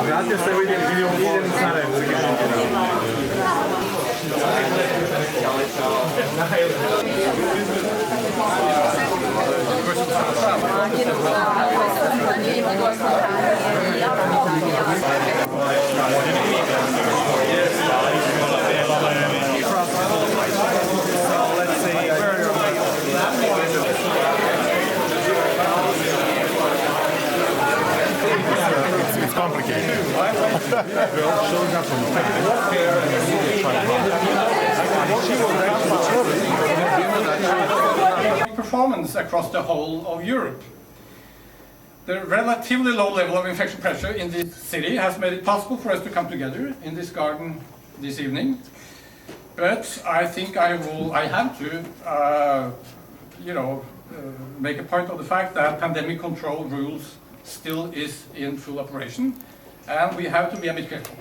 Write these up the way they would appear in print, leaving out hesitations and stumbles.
Vratio se vidim, idem u Sarajevo. It's complicated. Showing up from performance across the whole of Europe. The relatively low level of infection pressure in this city has made it possible for us to come together in this garden this evening. But I think I have to, make a point of the fact that pandemic control rules still is in full operation, and we have to be a bit careful.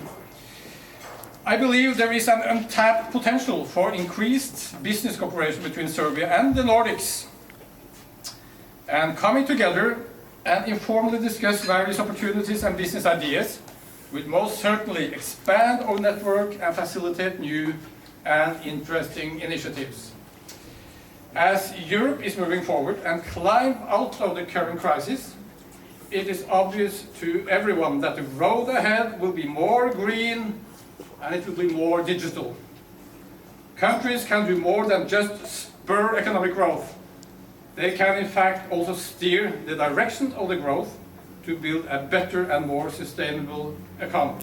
I believe there is an untapped potential for increased business cooperation between Serbia and the Nordics. And coming together and informally discuss various opportunities and business ideas will most certainly expand our network and facilitate new and interesting initiatives. As Europe is moving forward and climb out of the current crisis, it is obvious to everyone that the road ahead will be more green and it will be more digital. Countries can do more than just spur economic growth. They can in fact also steer the direction of the growth to build a better and more sustainable economy.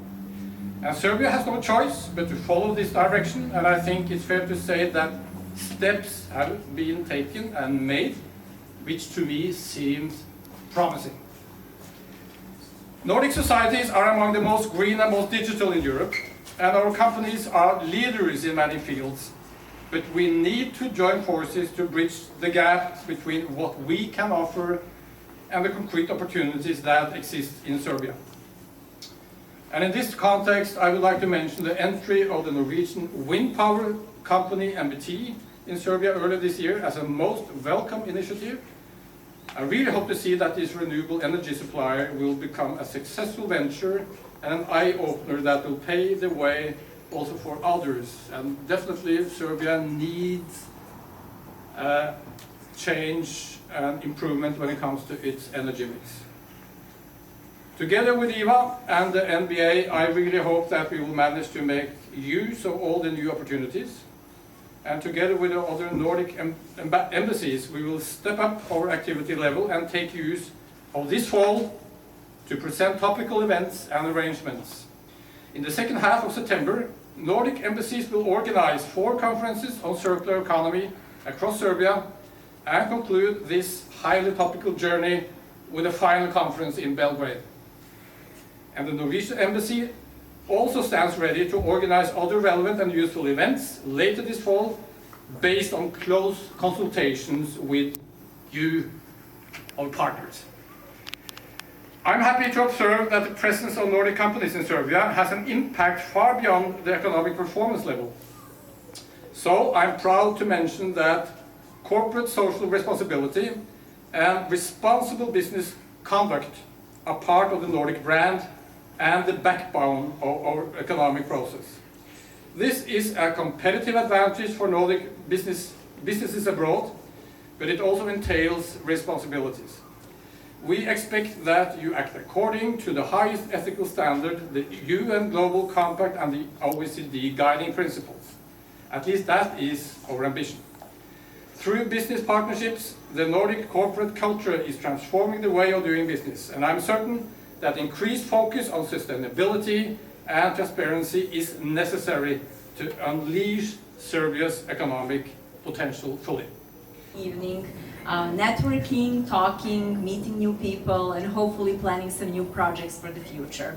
And Serbia has no choice but to follow this direction, and I think it's fair to say that steps have been taken and made, which to me seems promising. Nordic societies are among the most green and most digital in Europe, and our companies are leaders in many fields. But we need to join forces to bridge the gap between what we can offer and the concrete opportunities that exist in Serbia. And in this context, I would like to mention the entry of the Norwegian wind power company MBT in Serbia earlier this year as a most welcome initiative. I really hope to see that this renewable energy supplier will become a successful venture and an eye-opener that will pave the way also for others. And definitely Serbia needs change and improvement when it comes to its energy mix. Together with EVA and the NBA, I really hope that we will manage to make use of all the new opportunities. And together with the other Nordic embassies, we will step up our activity level and take use of this fall to present topical events and arrangements. In the second half of September, Nordic embassies will organize 4 conferences on circular economy across Serbia and conclude this highly topical journey with a final conference in Belgrade. And the Norwegian embassy also stands ready to organize other relevant and useful events later this fall based on close consultations with you, our partners. I'm happy to observe that the presence of Nordic companies in Serbia has an impact far beyond the economic performance level. So I'm proud to mention that corporate social responsibility and responsible business conduct are part of the Nordic brand and the backbone of our economic process. This is a competitive advantage for Nordic businesses abroad, but it also entails responsibilities. We expect that you act according to the highest ethical standard, the UN Global Compact and the OECD guiding principles. At least that is our ambition. Through business partnerships, the Nordic corporate culture is transforming the way of doing business, and I'm certain that increased focus on sustainability and transparency is necessary to unleash Serbia's economic potential fully. Evening, networking, talking, meeting new people, and hopefully planning some new projects for the future.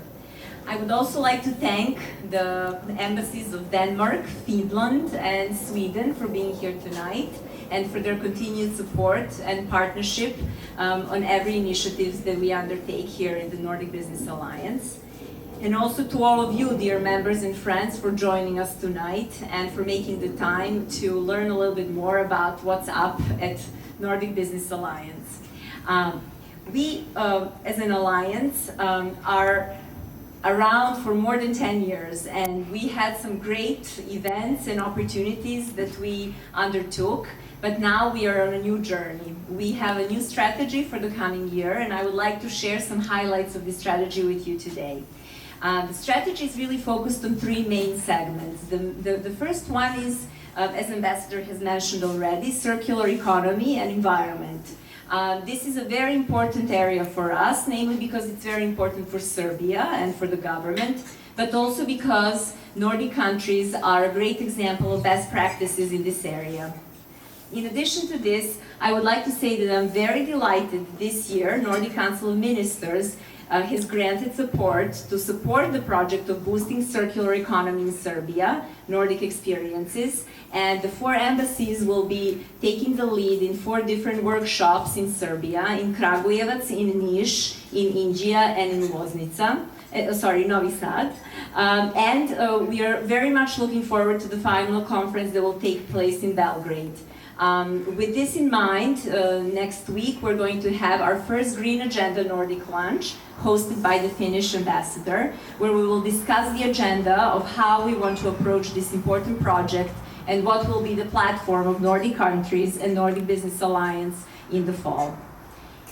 I would also like to thank the embassies of Denmark, Finland, and Sweden for being here tonight, and for their continued support and partnership on every initiative that we undertake here in the Nordic Business Alliance. And also to all of you, dear members and friends, for joining us tonight and for making the time to learn a little bit more about what's up at Nordic Business Alliance. We, as an alliance, are around for more than 10 years, and we had some great events and opportunities that we undertook, but now we are on a new journey. We have a new strategy for the coming year, and I would like to share some highlights of this strategy with you today. The strategy is really focused on three main segments. The first one is, as Ambassador has mentioned already, circular economy and environment. This is a very important area for us, namely because it's very important for Serbia and for the government, but also because Nordic countries are a great example of best practices in this area. In addition to this, I would like to say that I'm very delighted this year Nordic Council of Ministers has granted support to support the project of boosting circular economy in Serbia, Nordic experiences, and the 4 embassies will be taking the lead in 4 different workshops in Serbia, in Kragujevac, in Niš, in Inđija, and in Loznica. Novi Sad. We are very much looking forward to the final conference that will take place in Belgrade. With this in mind, next week we're going to have our first Green Agenda Nordic lunch, hosted by the Finnish ambassador, where we will discuss the agenda of how we want to approach this important project and what will be the platform of Nordic countries and Nordic Business Alliance in the fall.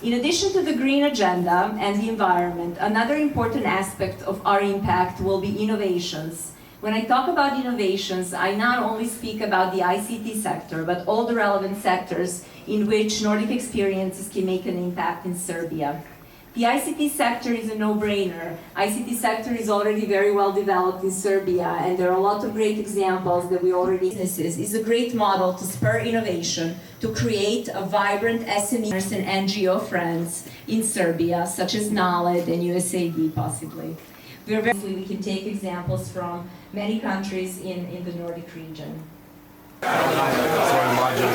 In addition to the green agenda and the environment, another important aspect of our impact will be innovations. When I talk about innovations, I not only speak about the ICT sector, but all the relevant sectors in which Nordic experiences can make an impact in Serbia. The ICT sector is a no-brainer. ICT sector is already very well developed in Serbia, and there are a lot of great examples that we already... Businesses is a great model to spur innovation, to create a vibrant SME and NGO friends in Serbia, such as NALED and USAID possibly. We can take examples from many countries in the Nordic region. Svoje mlađe